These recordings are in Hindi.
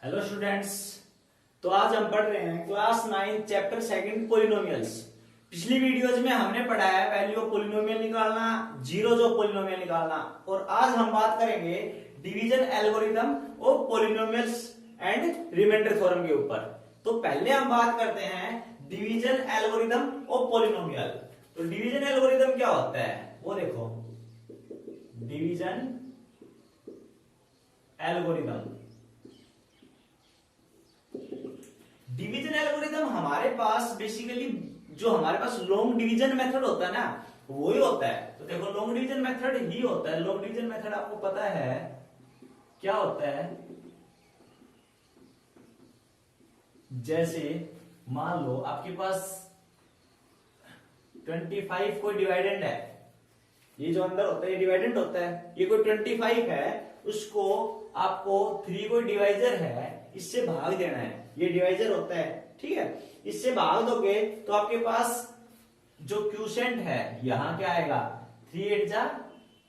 Hello students. तो आज हम पढ़ रहे हैं क्लास 9 चैप्टर सेकंड पॉलिनोमियल्स। पिछली वीडियोज में हमने पढ़ाया वैल्यू ऑफ पॉलिनोमियल निकालना, जीरोज ऑफ पॉलिनोमियल निकालना, और आज हम बात करेंगे division algorithm of polynomials and remainder theorem के ऊपर। तो पहले हम बात करते हैं डिवीजन एल्गोरिथम ऑफ पॉलिनोमियल। तो डिवीजन एल्गोरिथम क्या होता है वो देखो। डिवीजन एल्गोरिथम, डिवीजन एल्गोरिथम हमारे पास बेसिकली जो हमारे पास लॉन्ग डिवीजन मेथड होता है ना, वो ही होता है। तो देखो लॉन्ग डिवीजन मेथड ही होता है। लॉन्ग डिवीजन मेथड आपको पता है क्या होता है। जैसे मान लो आपके पास 25 कोई डिवाइडेंड है, ये जो अंदर होता है ये डिवाइडेंड होता है। ये कोई 25 है, उसको आपको 3 कोई डिवाइजर है, इससे भाग देना है। ये डिवाइजर होता है, ठीक है। इससे भाग दोगे तो आपके पास जो क्यूसेंट है यहां क्या आएगा 3 8 जा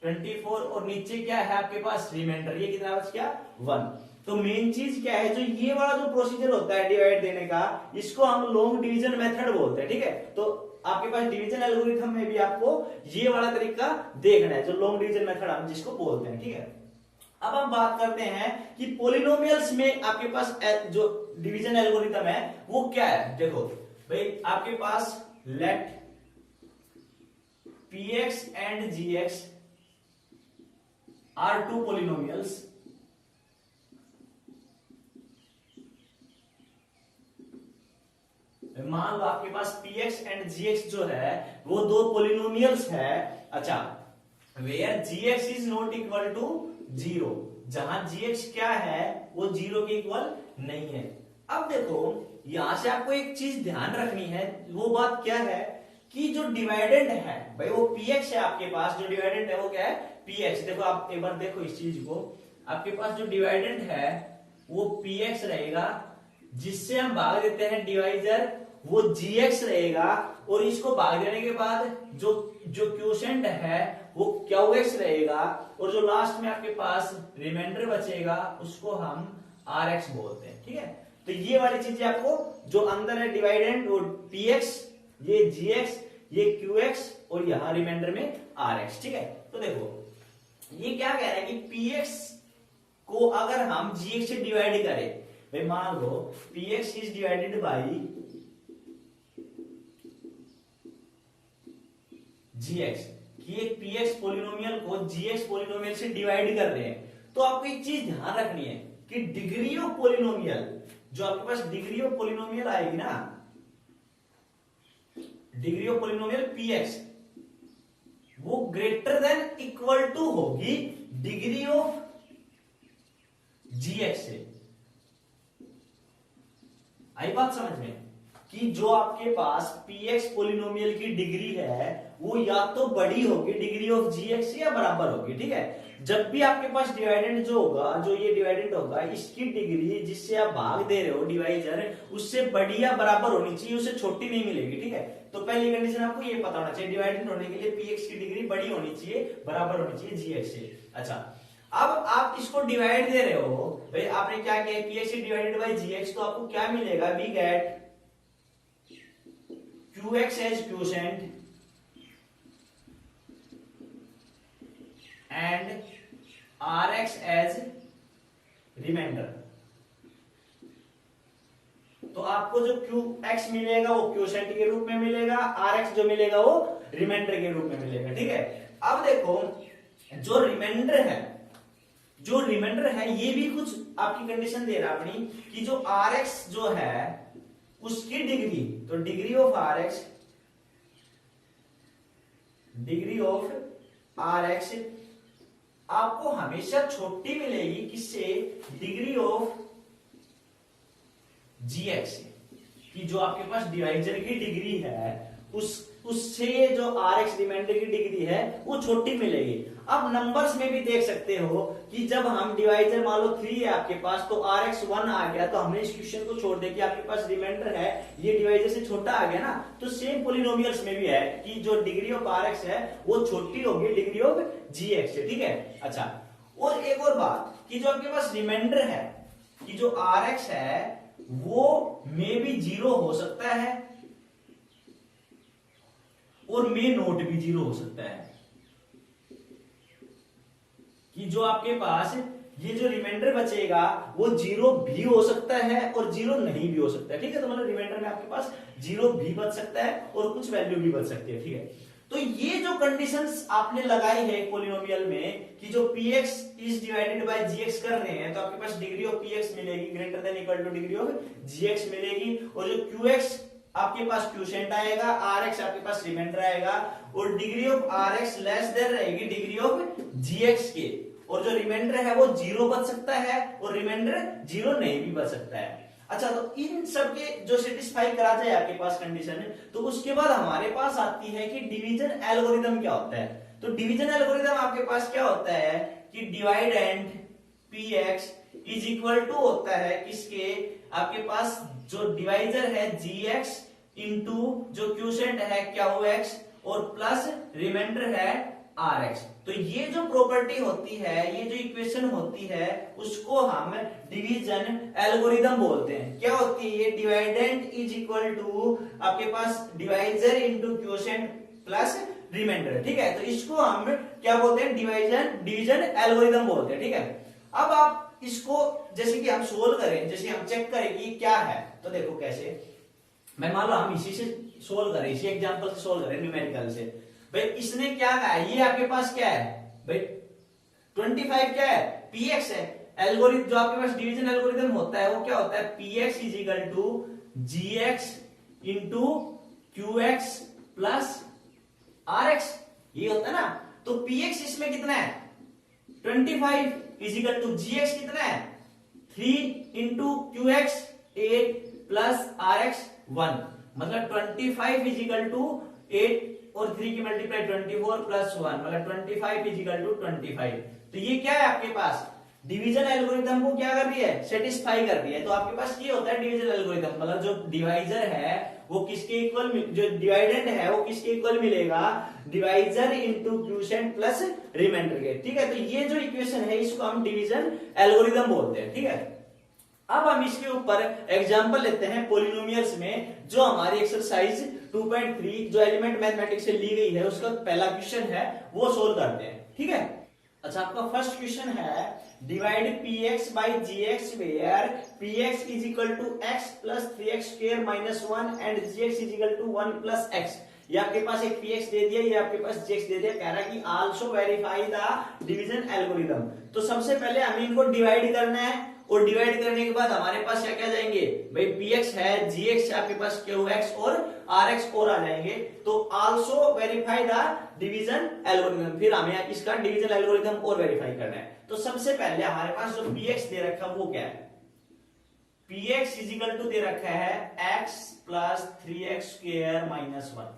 24, और नीचे क्या है आपके पास रिमाइंडर। ये कितना बच गया 1। तो मेन चीज क्या है, जो ये वाला जो प्रोसीजर होता है डिवाइड देने का, इसको हम लॉन्ग डिवीजन मेथड बोलते हैं, ठीक है। तो आपके पास डिवीजन एल्गोरिथम में भी आपको ये वाला तरीका देखना है, जो लॉन्ग डिवीजन मेथड हम जिसको बोलते हैं, ठीक है। अब हम बात करते हैं कि पॉलिनोमियल्स में आपके पास जो डिवीजन एल्गोरिथम है वो क्या है। देखो भाई, आपके पास let px and gx are two polynomials. मान लो आपके पास px एंड gx जो है वो दो पॉलिनोमियल्स है। अच्छा, where gx is not equal to 0, जहां gx क्या है वो 0 के इक्वल नहीं है। अब देखो यहां से आपको एक चीज ध्यान रखनी है, वो बात क्या है कि जो डिवाइडेंड है भाई वो px है। आपके पास जो डिवाइडेंड है वो क्या है px। देखो आप एक बार देखो इस चीज को, आपके पास जो डिवाइडेंड है वो px रहेगा, जिससे हम भाग देते हैं डिवाइजर वो gx रहेगा, और इसको भाग देने के बाद जो जो क्वोशेंट है वो qx रहेगा, और जो लास्ट में आपके पास रिमाइंडर बचेगा उसको हम rx बोलते हैं, ठीक है। तो ये वाली चीजें आपको जो अंदर है डिवाइडेंड वो px, ये gx, ये qx, और यहां रिमाइंडर में rx, ठीक है। तो देखो ये क्या कह रहा है कि px को अगर हम gx से डिवाइड करें, भाई मान लो px is divided by gx, कि एक px पॉलिनोमियल को gx पॉलिनोमियल से डिवाइड कर रहे हैं, तो आपको एक चीज ध्यान रखनी है कि डिग्री ऑफ पॉलिनोमियल, जो आपके पास डिग्री ऑफ पॉलिनोमियल आएगी ना, डिग्री ऑफ पॉलिनोमियल px वो ग्रेटर देन इक्वल टू होगी डिग्री ऑफ gx से। आई बात समझ में कि जो आपके पास px पॉलिनोमियल की डिग्री है वो या तो बड़ी होगी डिग्री ऑफ gx से या बराबर होगी, ठीक है। जब भी आपके पास डिवाइडेंड जो होगा, जो ये डिवाइडेंड होगा, इसकी डिग्री जिससे आप भाग दे रहे हो डिवाइजर, उससे बड़ी या बराबर होनी चाहिए, उससे छोटी नहीं मिलेगी, ठीक है। तो पहली कंडीशन आपको ये पता होना चाहिए, डिवाइडेंड होने के लिए px की डिग्री बड़ी होनी चाहिए, बराबर होनी चाहिए gx से। अच्छा, अब आप इसको डिवाइड दे रहे हो, भाई आपने क्या किया px डिवाइडेड बाई gx, तो आपको क्या मिलेगा, we get qx as quotient and rx as remainder. तो आपको जो qx मिलेगा वो क्वोशेंट के रूप में मिलेगा, rx जो मिलेगा वो रिमाइंडर के रूप में मिलेगा, ठीक है। अब देखो जो रिमाइंडर है, जो रिमाइंडर है ये भी कुछ आपकी कंडीशन दे रहा है अपनी, कि जो rx जो है उसकी डिग्री, तो degree of rx, degree of rx आपको हमेशा छोटी मिलेगी किससे, डिग्री ऑफ gx से, कि जो आपके पास डिवाइजर की डिग्री है उससे जो rx रिमाइंडर की डिग्री है वो छोटी मिलेगी। अब नंबर्स में भी देख सकते हो कि जब हम डिवाइजर मान लो 3 है आपके पास, तो rx 1 आ गया, तो हमने इस क्वेश्चन को छोड़ दिया कि आपके पास रिमाइंडर है ये डिवाइजर से छोटा आ गया ना। तो सेम पॉलिनोमियल्स में भी है कि जो डिग्री ऑफ rx है वो छोटी होगी डिग्री ऑफ gx से, ठीक है। अच्छा, और एक और बात कि जो आपके पास रिमाइंडर है कि जो आर एक्स है वो मे भी 0 हो सकता है और मे नोट भी 0 हो सकता है, कि जो आपके पास ये जो रिमाइंडर बचेगा वो 0 भी हो सकता है और 0 नहीं भी हो सकता है। ठीक है, तो मतलब रिमाइंडर में आपके पास 0 भी बच सकता है और कुछ वैल्यू भी बच सकती है। ठीक है, तो ये जो कंडीशंस आपने लगाई है पॉलिनोमियल में कि जो px is divided bye gx कर रहे हैं, तो आपके पास डिग्री ऑफ px मिलेगी greater than equal two degree of gx मिलेगी, और जो qx आपके पास क्वोशिएंट आएगा, rx आपके पास रिमाइंडर आएगा, और degree of rx less than रहेगी डिग्री ऑफ gx के, और जो रिमाइंडर है वो 0 बच सकता है और रिमाइंडर 0 नहीं भी बच सकता है। अच्छा, तो इन सब के जो सेटिस्फाई करा जाए आपके पास कंडीशन, तो उसके बाद हमारे पास आती है कि डिवीजन एल्गोरिदम क्या होता है। तो डिवीजन एल्गोरिदम आपके पास क्या होता है कि divide and px is equal to होता है किसके, आपके पास जो डिवाइजर है gx इंटू जो क्वोशिएंट है qx और प्लस रिमाइंडर है rx। तो ये जो प्रॉपर्टी होती है, ये जो इक्वेशन होती है, उसको हम डिवीजन एल्गोरिदम बोलते हैं। क्या होती है ये, डिवाइडेंड इज इक्वल टू आपके पास divisor into quotient plus remainder. ठीक है, तो इसको हम क्या बोलते हैं, डिवीजन एल्गोरिदम बोलते हैं। ठीक है, अब आप इसको जैसे कि हम सोल्व करें, जैसे हम चेक करें कि क्या है, तो देखो कैसे, मैं मान लो हम इसी से सोल्व करें, इसी एग्जांपल से सोल्व करें न्यूमेरिकल से। भाई इसने क्या कहा है, ये आपके पास क्या है भाई 25 क्या है, px है। एल्गोरिथम जो आपके पास डिवीजन एल्गोरिथम होता है वो क्या होता है, px is equal to gx into qx plus rx, ये होता है ना। तो px इसमें कितना है 25 इज इक्वल टू gx कितना है 3 इंटू qx 8 प्लस rx 1, मतलब 25 इज इक्वल टू 8 और 3 की मल्टीप्लाई 24 प्लस 1, मतलब 25 इज इक्वल टू 25। तो ये क्या है आपके पास, डिवीजन एल्गोरिथम को क्या कर रही है, सेटिस्फाई कर रही है। तो आपके पास ये होता है डिवीजन एल्गोरिथम, मतलब जो डिवाइजर है वो किसके इक्वल, जो डिवाइडेंड है वो किसके इक्वल मिलेगा, divisor into quotient plus remainder के। ठीक है, तो ये जो इक्वेशन है इसको हम डिवीजन एल्गोरिथम बोलते हैं। ठीक है, अब हम इसके ऊपर एग्जांपल लेते हैं पॉलिनोमियल्स में, जो हमारी एक्सरसाइज 2.3 जो एलिमेंट मैथमेटिक्स से ली गई है उसका पहला क्वेश्चन है वो सोल्व करते हैं। ठीक है, अच्छा आपका फर्स्ट क्वेश्चन है divide px by gx where px is equal to x plus 3x square minus 1 and gx is equal to 1 plus x। ये आपके पास एक px दे दिया, ये आपके पास gx दे दिया, कह रहा है कि also verify the division algorithm. तो सबसे पहले हमें इनको डिवाइड करना है, और डिवाइड करने के बाद हमारे पास क्या क्या जाएंगे भाई, px है, gx है, आपके पास qx और rx और आ जाएंगे। तो also verify the division algorithm, फिर हमें इसका डिवीजन एल्गोरिथम और वेरीफाई करना है। तो सबसे पहले हमारे पास जो px दे रखा है वो क्या है, px इज इक्वल टू दे रखा है x plus 3x square minus 1।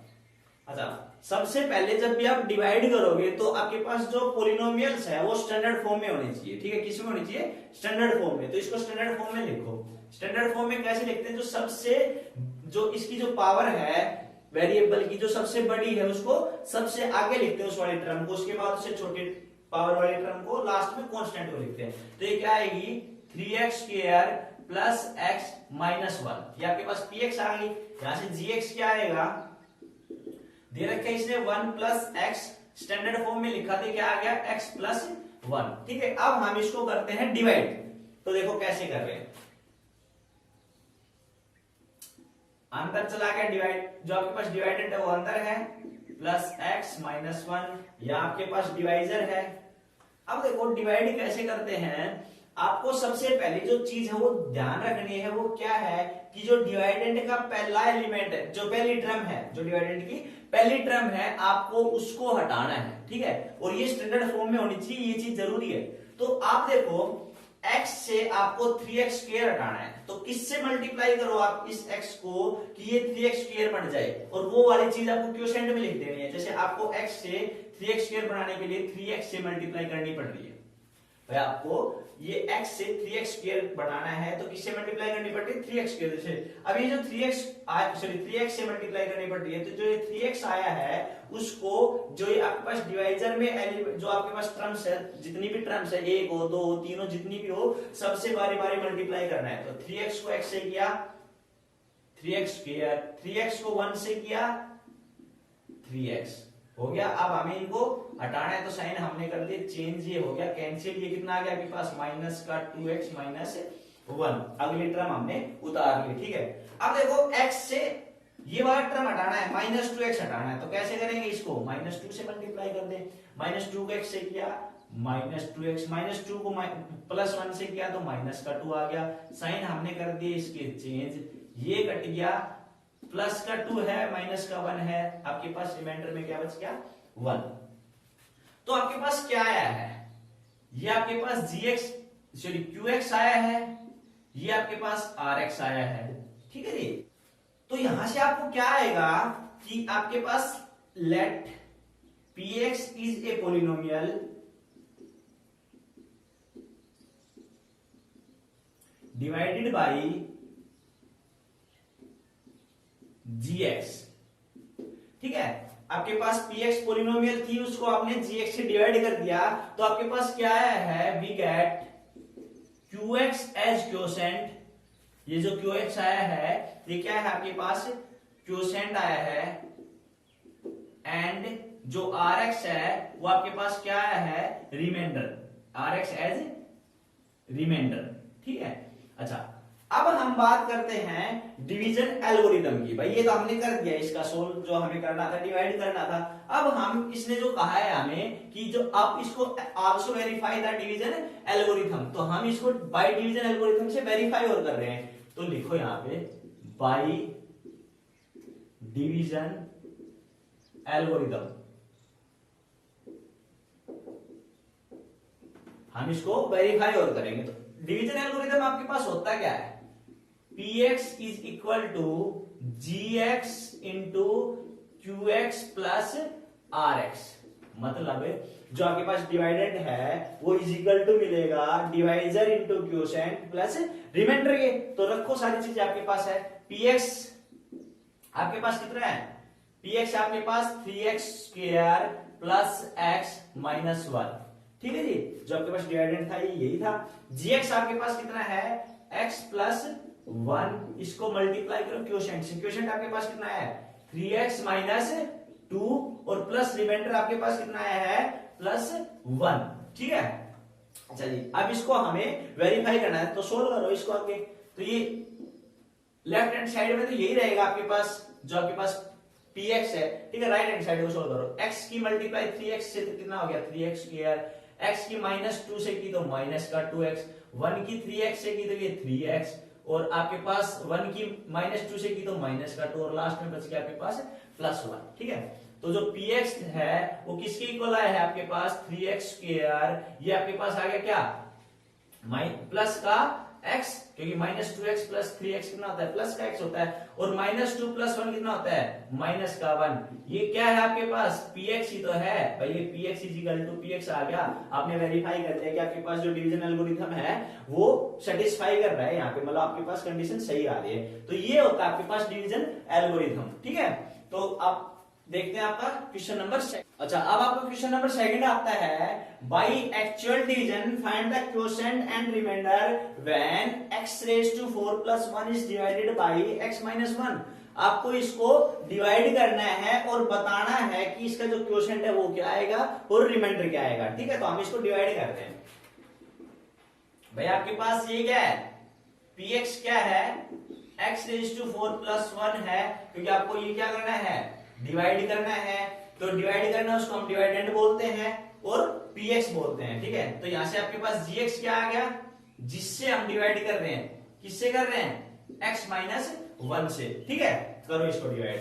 अच्छा, सबसे पहले जब भी आप डिवाइड करोगे तो आपके पास जो पॉलिनोमियल्स है वो स्टैंडर्ड फॉर्म में होने चाहिए। ठीक है, किस में होनी चाहिए, स्टैंडर्ड फॉर्म में। तो इसको स्टैंडर्ड फॉर्म में लिखो। स्टैंडर्ड फॉर्म में कैसे लिखते हैं, जो सबसे जो इसकी जो पावर है वेरिएबल की जो सबसे बड़ी है उसको सबसे आगे लिखते हैं उस वाले टर्म को, उसके बाद उससे छोटे पावर वाले टर्म को लास्ट में कांस्टेंट को लिखते हैं। तो ये क्या आएगी 3x square plus x minus 1, ये आपके पास px आ गई। यहां से gx क्या आएगा, दे रखा है इसने 1 प्लस x, स्टैंडर्ड फॉर्म में लिखा था क्या आ गया x प्लस 1। ठीक है, अब हम इसको करते हैं डिवाइड। तो देखो कैसे कर रहे हैं, अंदर चला गया डिवाइड, जो आपके पास डिवाइडेड है वो अंदर है, प्लस x माइनस 1, यहां आपके पास डिवाइजर है। अब देखो डिवाइड कैसे करते हैं, आपको सबसे पहले जो चीज है वो ध्यान रखनी है, वो क्या है कि जो डिवाइडेंड का पहला एलिमेंट है, जो पहली टर्म है, जो डिवाइडेंड की पहली टर्म है, आपको उसको हटाना है। ठीक है, और ये स्टैंडर्ड फॉर्म में होनी चाहिए, ये चीज जरूरी है। तो आप देखो x से आपको 3x स्क्वायर हटाना है, तो किससे मल्टीप्लाई करो आप इस x को कि ये 3x स्क्वायर बन जाए, और वो वाली चीज आपको क्वोशिएंट में लिख देनी है। जैसे आपको x से 3x स्क्वायर बनाने के लिए 3x से मल्टीप्लाई करनी पड़ रही है। भाई आपको ये x से 3x स्क्वायर बनाना है तो किससे मल्टीप्लाई करनी पड़ती है 3x स्क्वायर से। अब ये जो 3x से मल्टीप्लाई करनी पड़ती है तो जो ये 3x आया है उसको जो ये आपके पास डिवाइजर में जो आपके पास टर्म्स है जितनी भी टर्म्स है 1 हो 2 हो 3 हो जितनी भी हो सबसे बारी बारी मल्टीप्लाई करना है। तो 3x को x से किया 3x स्क्वायर, 3x को 1 से किया 3x हो गया। अब हमें इनको हटाना है तो साइन हमने कर दिया चेंज, ये हो गया कैंसिल। ये कितना आ गया आपके पास माइनस का 2x माइनस 1, अगली टर्म हमने उतार ली। ठीक है, अब देखो x से ये वाला टर्म हटाना है माइनस 2x हटाना है तो कैसे करेंगे इसको माइनस 2 से मल्टीप्लाई कर दें। माइनस 2 को x से किया माइनस 2x, माइनस 2 को प्लस 1 से किया तो माइनस का 2 आ गया। साइन हमने कर दिए इसके चेंज, ये कट गया, प्लस का 2 है माइनस का 1 है, आपके पास रिमाइंडर में क्या बच गया 1। तो आपके पास क्या आया है, ये आपके पास qx आया है, ये आपके पास rx आया है। ठीक है जी, तो यहां से आपको क्या आएगा कि आपके पास let px is a polynomial divided by gx। ठीक है, आपके पास px पोलिनोमियल थी उसको आपने gx से डिवाइड कर दिया तो आपके पास क्या आया है we get qx as quotient. ये जो qx आया है ये क्या है आपके पास क्वोशेंट आया है, एंड जो rx है वो आपके पास क्या आया है रिमाइंडर, rx एज रिमाइंडर। ठीक है, अच्छा अब हम बात करते हैं डिवीजन एल्गोरिथम की। भाई ये तो हमने कर दिया, इसका सोल्व जो हमें करना था डिवाइड करना था। अब हम इसने जो कहा है हमें कि जो आप इसको also verify the division algorithm, तो हम इसको बाय डिवीजन एल्गोरिथम से वेरीफाई और कर रहे हैं। तो लिखो यहां पे बाय डिवीजन एल्गोरिथम, हम इसको वेरीफाई और करेंगे। तो डिवीजन एल्गोरिथम आपके पास होता क्या है, px is equal to gx into qx plus rx, मतलब जो आपके पास डिवाइडेंड है वो इज इक्वल टू मिलेगा divisor into quotient plus remainder के। तो रखो सारी चीजें आपके पास है। px आपके पास कितना है, px आपके पास 3x square plus x minus 1। ठीक है जी, जो आपके पास डिवाइडेंड था ये यही था। gx आपके पास कितना है x प्लस 1, इसको मल्टीप्लाई करो क्वोशेंट से, क्वोशेंट आपके पास कितना है 3x माइनस 2 और प्लस रिमाइंडर आपके पास कितना आया है प्लस 1। ठीक है, अच्छा जी अब इसको हमें वेरीफाई करना है तो सोल्व करो इसको आगे। तो ये लेफ्ट हैंड साइड में तो यही रहेगा आपके पास जो आपके पास px है। ठीक है, राइट हैंड साइड को सोल्व करो, x की मल्टीप्लाई 3x से तो कितना हो गया 3x स्क्वायर, x की माइनस 2 से की तो माइनस का 2x, 1 की 3x से की तो ये 3x, और आपके पास 1 की माइनस 2 से की तो माइनस का 2 और लास्ट में बच गया आपके पास प्लस 1। ठीक है, तो जो px है वो किसके इक्वल आया है आपके पास 3x स्क्वायर, ये आपके पास आ गया क्या प्लस का x, क्योंकि माइनस 2x प्लस 3x कितना होता है प्लस का x होता है, और माइनस 2 प्लस 1 कितना होता है माइनस का 1। ये क्या है आपके पास px ही तो है भाई, ये px is equal to px आ गया। आपने वेरीफाई कर दिया कि आपके पास जो डिवीजन एल्गोरिथम है वो सेटिस्फाई कर रहा है यहाँ पे, मतलब आपके पास कंडीशन सही आ रही है। तो ये होता है आपके पास डिवीजन एल्गोरिथम। ठीक है, तो आप देखते हैं आपका क्वेश्चन नंबर। अच्छा, अब आपका क्वेश्चन नंबर 2 आता है by actual division find the quotient and remainder when x raise to 4 plus 1 is divided by x minus 1। आपको इसको डिवाइड करना है और बताना है कि इसका जो क्वोशेंट है वो क्या आएगा और रिमाइंडर क्या आएगा। ठीक है, तो हम इसको डिवाइड करते हैं। भाई आपके पास ये क्या है px क्या है x रेज टू 4 प्लस 1 है, क्योंकि आपको ये क्या करना है डिवाइड करना है। तो डिवाइड करना उसको हम डिवाइडेंड बोलते हैं और px बोलते हैं। ठीक है, तो यहां से आपके पास gx क्या आ गया जिससे हम डिवाइड कर रहे हैं, किससे कर रहे हैं x माइनस 1 से। ठीक है, करो इसको divide,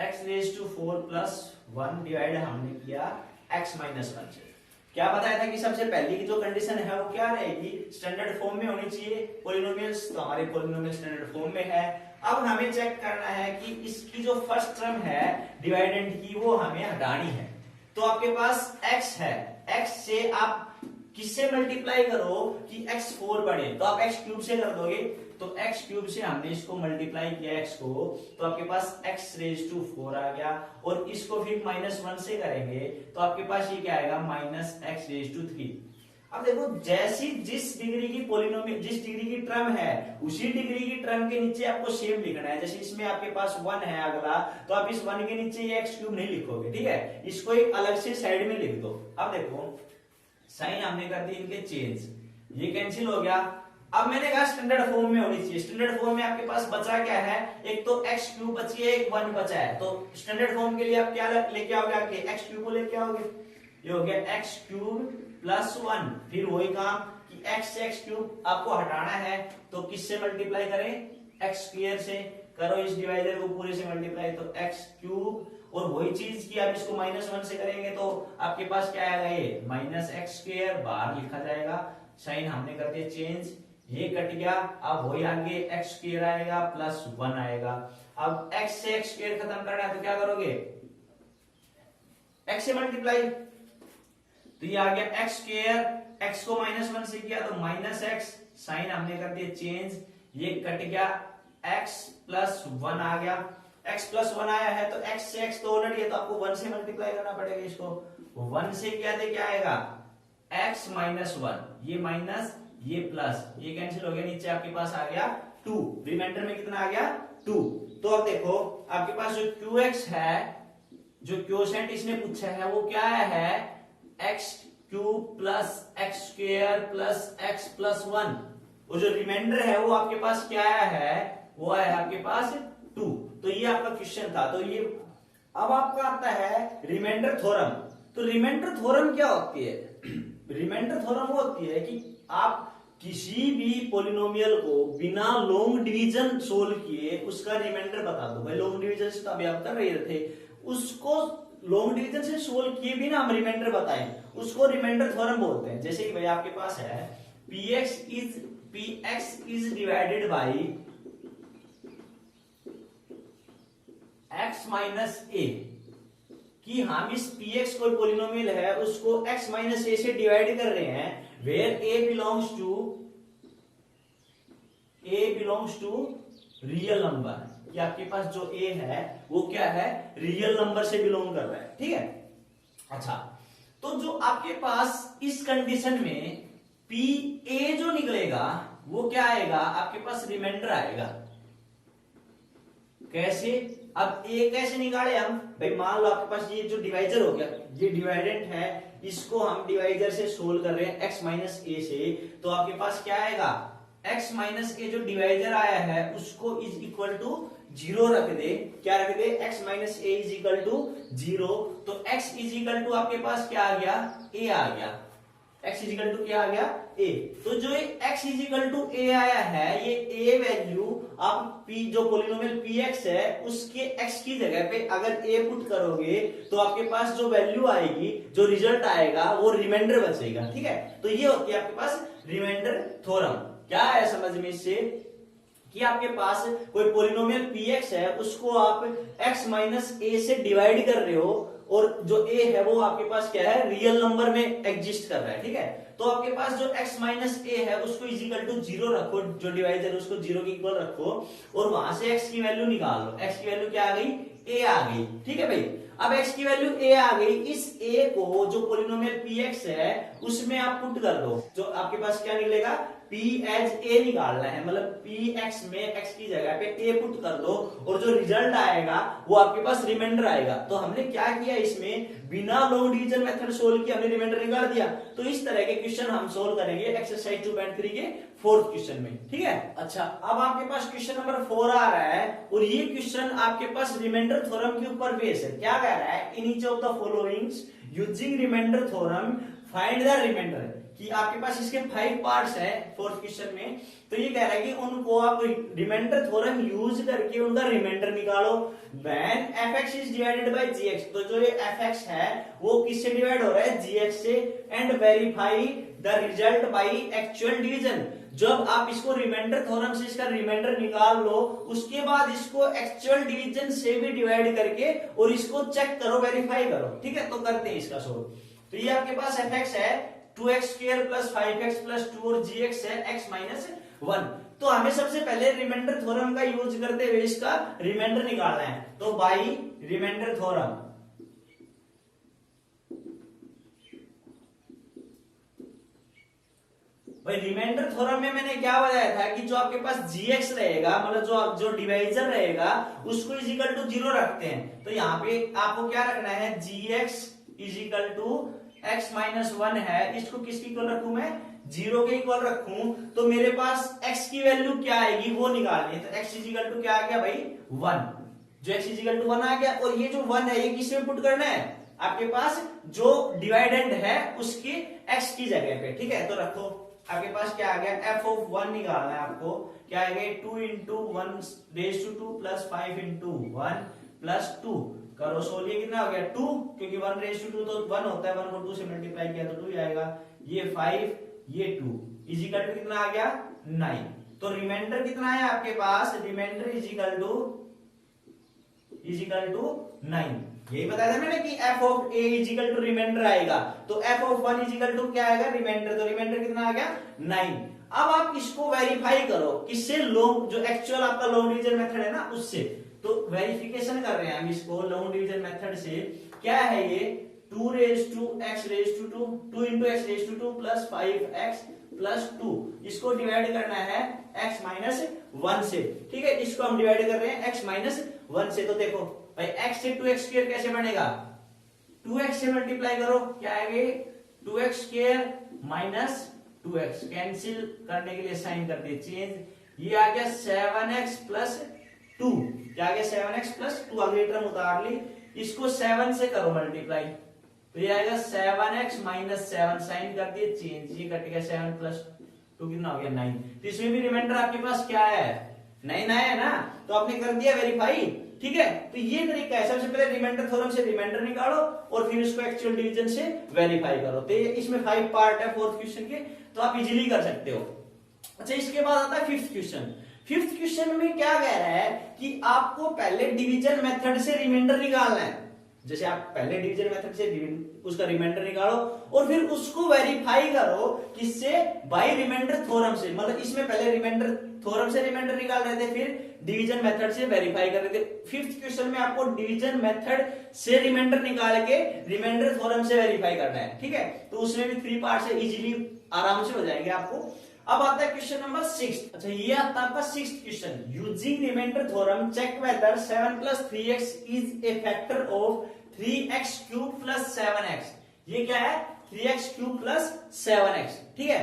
x raise to 4 plus 1 divide हमने किया x माइनस 1 से। क्या बताया था कि सबसे पहले की जो कंडीशन है वो क्या रहेगी स्टैंडर्ड फॉर्म में होनी चाहिए पॉलिनोमियल्स, तो हमारे पॉलिनोमियल स्टैंडर्ड फॉर्म में है। अब हमें चेक करना है कि इसकी जो फर्स्ट टर्म है डिवाइडेंड की वो हमें हटानी है। तो आपके पास x है, x से आप किससे मल्टीप्लाई करो कि x4 बढ़े, तो आप x क्यूब से कर दोगे, तो x क्यूब से हमने इसको मल्टीप्लाई किया x को, तो आपके पास x रेज टू 4 आ गया, और इसको फिर -1 से करेंगे तो आपके पास ये क्या आएगा -x रेज टू 3। अब देखो जैसी जिस डिग्री की पोलिनोमियल, जिस डिग्री की टर्म है उसी डिग्री की टर्म के नीचे आपको सेम लिखना है। जैसे इसमें आपके पास 1 है अगला, तो आप इस 1 के नीचे ये x क्यूब नहीं लिखोगे, ठीक है, इसको एक अलग से साइड में लिख दो। अब देखो साइन हमने कर दी इनके चेंज, ये कैंसिल हो गया। अब मैंने कहा स्टैंडर्ड फॉर्म में होनी चाहिए, स्टैंडर्ड फॉर्म में आपके पास बचा क्या है, एक तो x क्यूब बची है, एक 1 बचा है, तो स्टैंडर्ड फॉर्म के लिए आप क्या लेके आओगे, आके x क्यूब को लेके आओगे, ये हो गया x क्यूब प्लस 1, फिर वही काम कि x से x क्यूब आपको हटाना है, तो किससे मल्टीप्लाई करें, x स्क्वायर से करो, इस डिवाइडर को पूरे से मल्टीप्लाई, तो x क्यूब, और वही चीज की आप इसको -1 से करेंगे तो आपके पास क्या आएगा, ये -x स्क्वायर बाहर लिखा जाएगा, साइन हमने कर दिया चेंज, ये कट गया, अब वही आगे x स्क्वायर आएगा प्लस 1 आएगा। अब x से x स्क्वायर खत्म करना है तो क्या करोगे, x से मल्टीप्लाई, तो ये आ गया x स्क्वायर, x को -1 से किया तो -x, साइन हमने कर दिया चेंज, ये कट गया, x प्लस 1 आ गया, x प्लस 1 आया है तो x से x तो ऑलरेडी है, तो आपको 1 से मल्टीप्लाई करना पड़ेगा, इसको 1 से किया तो क्या आएगा x माइनस 1, ये माइनस ये प्लस, ये कैंसिल हो गया, नीचे आपके पास आ गया 2, रिमाइंडर में कितना आ गया 2। तो अब देखो आपके पास जो qx है, जो क्वोशेंट इसने पूछा है वो क्या है, x cube plus x square plus x plus 1, और जो रिमाइंडर है वो आपके पास क्या आया है, वो आया है आपके पास 2। तो ये आपका क्वेश्चन था। तो ये अब आपका आता है रिमाइंडर थ्योरम। तो रिमाइंडर थ्योरम क्या होती है, रिमाइंडर थ्योरम वो होती है कि आप किसी भी पॉलिनोमियल को बिना लॉन्ग डिवीजन सोल्व किए उसका रिमाइंडर बता दो। भाई लॉन्ग डिवीजन से तो अभी आप कर रहे थे, उसको लॉन्ग डिवीजन से सोल्व किए भी ना हम रिमाइंडर बताएं, उसको रिमाइंडर थ्योरम बोलते हैं। जैसे कि भाई आपके पास है px is divided by x minus a, कि हम इस px कोई पॉलिनोमियल है उसको x माइनस a से डिवाइड कर रहे हैं, where a belongs to real number, कि आपके पास जो a है वो क्या है, रियल नंबर से बिलोंग कर रहा है, ठीक है। अच्छा, तो जो आपके पास इस कंडीशन में pa जो निकलेगा वो क्या आएगा, आपके पास रिमाइंडर आएगा। कैसे, अब a कैसे निकाले हम, भाई मान लो आपके पास ये जो डिवाइजर हो गया, ये डिवाइडेंट है, इसको हम डिवाइजर से सोल्व कर रहे हैं x माइनस ए से, तो आपके पास क्या आएगा, x माइनस ए जो डिवाइजर आया है उसको इज इक्वल टू 0 रख दे, क्या रख दे, x minus a is equal to 0, तो x इज इक्वल टू आपके पास क्या आ गया, a आ गया, x इज इक्वल टू क्या आ गया, a। तो जो x is equal to a आया है, ये a वैल्यू आप p जो पॉलिनोमियल px है उसके x की जगह पे अगर a पुट करोगे तो आपके पास जो वैल्यू आएगी, जो रिजल्ट आएगा वो रिमाइंडर बचेगा, ठीक है। तो ये होती है आपके पास रिमाइंडर थ्योरम। क्या है समझ में इससे, कि आपके पास कोई पॉलिनोमियल px है उसको आप x माइनस a से डिवाइड कर रहे हो, और जो a है वो आपके पास क्या है, रियल नंबर में एग्जिस्ट कर रहा है, ठीक है। तो आपके पास जो x माइनस a है उसको इज इक्वल टू 0 रखो, जो डिवाइजर उसको 0 के इक्वल रखो, और वहां से x की वैल्यू निकाल लो। x की वैल्यू क्या आ गई, a आ गई, ठीक है भाई। अब x की वैल्यू a आ गई, इस a को जो पॉलिनोमियल px है उसमें आप पुट कर दो, जो आपके पास क्या निकलेगा, p एज a निकालना है, मतलब px में x की जगह पे a पुट कर दो, और जो रिजल्ट आएगा वो आपके पास रिमाइंडर आएगा। तो हमने क्या किया, इसमें बिना लॉन्ग डिवीजन मेथड सोल्व किया, हमने रिमाइंडर निकाल दिया। तो इस तरह के क्वेश्चन हम सोल्व करेंगे एक्सरसाइज 2.3 के 4th क्वेश्चन में, ठीक है। अच्छा, अब आपके पास क्वेश्चन नंबर 4 आ रहा है, और ये क्वेश्चन आपके पास रिमाइंडर थ्योरम के ऊपर बेस है। क्या कह रहा है, in each of the followings using remainder theorem find the remainder, कि आपके पास इसके 5 पार्ट्स है 4th क्वेश्चन में। तो ये कह रहा है कि उनको आप रिमाइंडर थ्योरम यूज करके उनका रिमाइंडर निकालो। When fx is divided bye gx, तो जो ये fx है वो किससे डिवाइड हो रहा है, gx से, and verify the result by actual division. जब आप इसको रिमाइंडर थ्योरम से इसका रिमाइंडर निकाल लो, उसके बाद इसको एक्चुअल डिवीजन से भी डिवाइड करके और इसको चेक करो, वेरीफाई करो। ठीक है, तो करते हैं इसका सोल्व। तो ये आपके पास fx है 2x² प्लस 5x प्लस 2 और gx है x माइनस 1। तो हमें सबसे पहले रिमाइंडर थ्योरम का यूज करते हुए इसका रिमाइंडर निकालना है। तो बाई रिमाइंडर थ्योरम, भाई रिमाइंडर थ्योरम में मैंने क्या बताया था कि जो आपके पास gx रहेगा, मतलब जो डिवाइजर रहेगा उसको इज इक्वल टू 0 रखते हैं। तो यहाँ पे आपको क्या रखना है, gx is equal to x minus 1 है, इसको किसकी इक्वल रखूं मैं, 0 के इक्वल रखूं। तो मेरे पास x की वैल्यू क्या आएगी वो निकालनी है। तो x इज इक्वल टू क्या आ गया भाई 1, जो x इज इक्वल टू 1 आ गया। और ये जो 1 है ये किस में पुट करना है, आपके पास जो डिवाइडेंड है उसकी x की जगह पे। ठीक है, तो रखो, आपके पास क्या आ गया, f ऑफ 1 निकालना है आपको। क्या आ गया 2 into 1 raise to 2 plus 5 into 1 plus 2 करो सोल्व। ये कितना हो गया 2, क्योंकि 1 रेज टू 2 तो 1 होता है, 1 को 2 से मल्टीप्लाई किया तो 2 ही आएगा। ये 5 ये 2 इज इक्वल टू कितना आ गया 9। तो रिमाइंडर कितना है आपके पास, रिमाइंडर इज इक्वल टू 9। यही बताया था मैंने कि f of a is equal to remainder आएगा। तो f of 1 is equal to क्या आएगा, रिमाइंडर। तो रिमाइंडर कितना आ गया 9। अब आप इसको वेरीफाई करो, किससे, लॉन्ग जो एक्चुअल आपका लॉन्ग डिवीजन मेथड है ना उससे। तो वेरिफिकेशन कर रहे हैं हम इसको लॉन्ग डिवीजन मेथड से। क्या है ये 2 raise to x raise to 2, 2 into x raise to 2 plus 5x plus 2। इसको डिवाइड करना है x माइनस 1 से। ठीक है, इसको हम डिवाइड कर रहे हैं x माइनस 1 से। तो देखो भाई x से 2x स्क्वायर कैसे बनेगा, 2x से मल्टीप्लाई करो, क्या आएगा 2x square minus 2x, cancel करने के लिए साइन कर दिए चेंज। ये आ गया 7x प्लस 2, क्या आ गया 7x प्लस 2, अगली टर्म उतार ली, इसको 7 से करो मल्टीप्लाई, तो ये आएगा 7x माइनस 7, साइन कर दिए चेंज, ये कट गया 7 प्लस 2 कितना हो गया 9। तो इसमें भी रिमाइंडर आपके पास क्या है 9 आया ना, तो आपने कर दिया वेरीफाई। ठीक है, तो ये तरीका है, सबसे पहले रिमाइंडर थ्योरम से रिमाइंडर निकालो और फिर इसको एक्चुअल डिवीजन से वेरीफाई करो। तो इसमें 5 पार्ट है 4th क्वेश्चन के, तो आप इजीली कर सकते हो। अच्छा, इसके बाद आता है 5th क्वेश्चन। 5th क्वेश्चन में क्या कह रहा है कि आपको पहले डिवीजन मेथड से रिमाइंडर निकालना है। जैसे आप पहले डिवीजन मेथड से उसका रिमाइंडर निकालो और फिर उसको वेरीफाई करो किससे, बाय रिमाइंडर थ्योरम से। मतलब इसमें पहले रिमाइंडर थ्योरम से रिमाइंडर निकाल रहे थे, फिर डिवीजन मेथड से वेरीफाई कर रहे थे। 5th क्वेश्चन में आपको डिवीजन मेथड से रिमाइंडर निकाल के रिमाइंडर थ्योरम से वेरीफाई करना है। ठीक है, तो उसमें भी 3 पार्ट से इजीली आराम से हो जाएंगे आपको। अब आता है क्वेश्चन नंबर 6। अच्छा, ये आता है आपका 6th question. Using remainder theorem check whether 7 plus 3x is a factor of 3x cube plus 7x। ये क्या है 3x क्यूब प्लस 7x। ठीक है,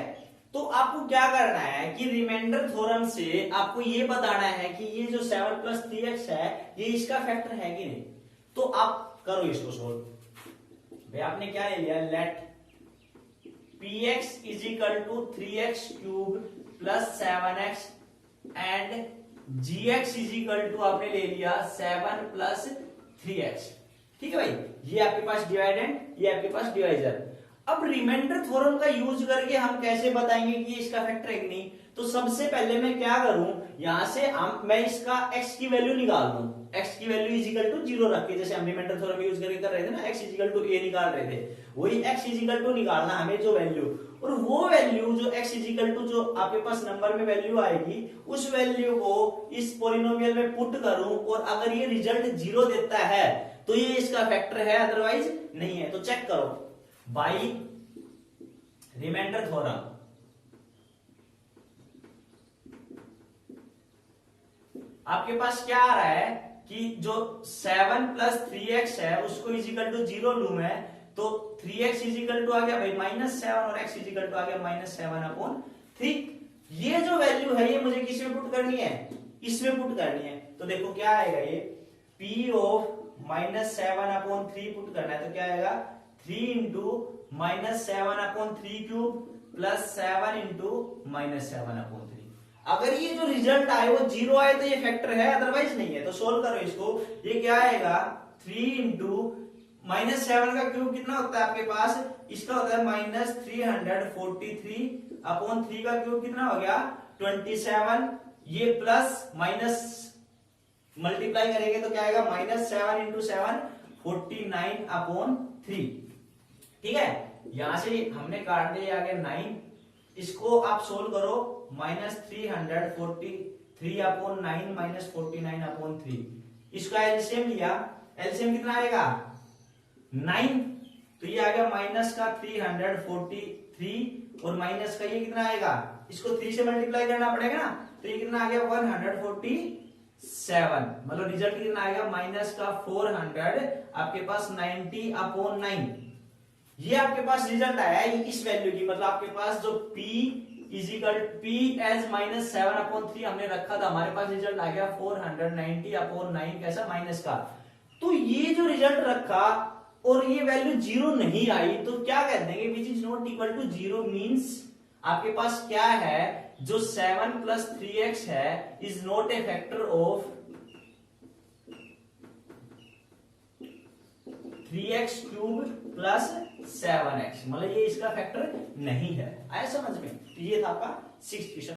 तो आपको क्या करना है कि रिमाइंडर थ्योरम से आपको ये बताना है कि ये जो 7 प्लस 3x है ये इसका फैक्टर है कि नहीं। तो आप करो इसको सोल्व। भाई आपने क्या ले लिया, let px is equal to 3x cube plus 7x and gx is equal to आपने ले लिया 7 प्लस 3x। ठीक है भाई, ये आपके पास डिवाइडेंड, ये आपके पास डिवाइजर। अब रिमाइंडर थ्योरम का यूज करके हम कैसे बताएंगे कि इसका फैक्टर है कि नहीं। तो सबसे पहले मैं क्या करूं, यहां से मैं इसका x की वैल्यू निकाल दूं। x की वैल्यू इज इक्वल टू 0 रख के, जैसे हम रिमाइंडर थ्योरम यूज करके कर रहे थे ना, x is equal to a निकाल रहे थे, वही x इज इक्वल टू निकालना हमें जो वैल्यू, और वो वैल्यू जो x इज इक्वल टू जो आपके पास नंबर में वैल्यू आएगी उस वैल्यू को इस पॉलिनोमियल में पुट करूं, और अगर ये रिजल्ट 0 देता है तो ये इसका फैक्टर है, अदरवाइज नहीं है। तो चेक करो बाय रिमाइंडर थ्योरम। आपके पास क्या आ रहा है कि जो 7 प्लस 3x है उसको इज इक्वल टू 0 लू मैं, तो 3x इज इक्वल टू आ गया भाई -7 और x इज इक्वल टू आ गया -7/3। ये जो वैल्यू है ये मुझे किस में पुट करनी है, इसमें पुट करनी है। तो देखो क्या आएगा, ये p ऑफ -7/3 पुट करना है, तो क्या आएगा 3 इंटू -7/3 क्यूब प्लस 7 इंटू -7/3। अगर ये जो रिजल्ट आए वो 0 आए तो ये फैक्टर है, अदरवाइज नहीं है। तो सोल्व करो इसको, ये क्या आएगा 3 इंटू -7 का क्यूब कितना होता है आपके पास, इसका होता है -343/3 का क्यूब कितना हो गया 27, ये प्लस माइनस मल्टीप्लाई करेंगे तो क्या आएगा -7 × 7 49/3। ठीक है, यहां से हमने काट दिया आगे 9, इसको आप सोल्व करो -343/9 -49/3, इसका एलसीएम लिया, एलसीएम कितना आएगा 9, तो ये आ गया माइनस का 343 और माइनस का ये कितना आएगा, इसको 3 से मल्टीप्लाई करना पड़ेगा ना, तो ये कितना आ गया 147, मतलब रिजल्ट कितना आएगा माइनस का 400 आपके पास 90/9। ये आपके पास रिजल्ट आया है इस वैल्यू की, मतलब आपके पास जो P एज -7/3 हमने रखा था, हमारे पास रिजल्ट आ गया 490/9 कैसा माइनस का। तो ये जो रिजल्ट रखा और ये वैल्यू 0 नहीं आई तो क्या कहते हैं which is not equal to 0 means आपके पास क्या है, जो 7 + 3x है is not a factor of 3x³ + 7x, मतलब ये इसका फैक्टर नहीं है। आया समझ में, तो ये था आपका 6th क्वेश्चन।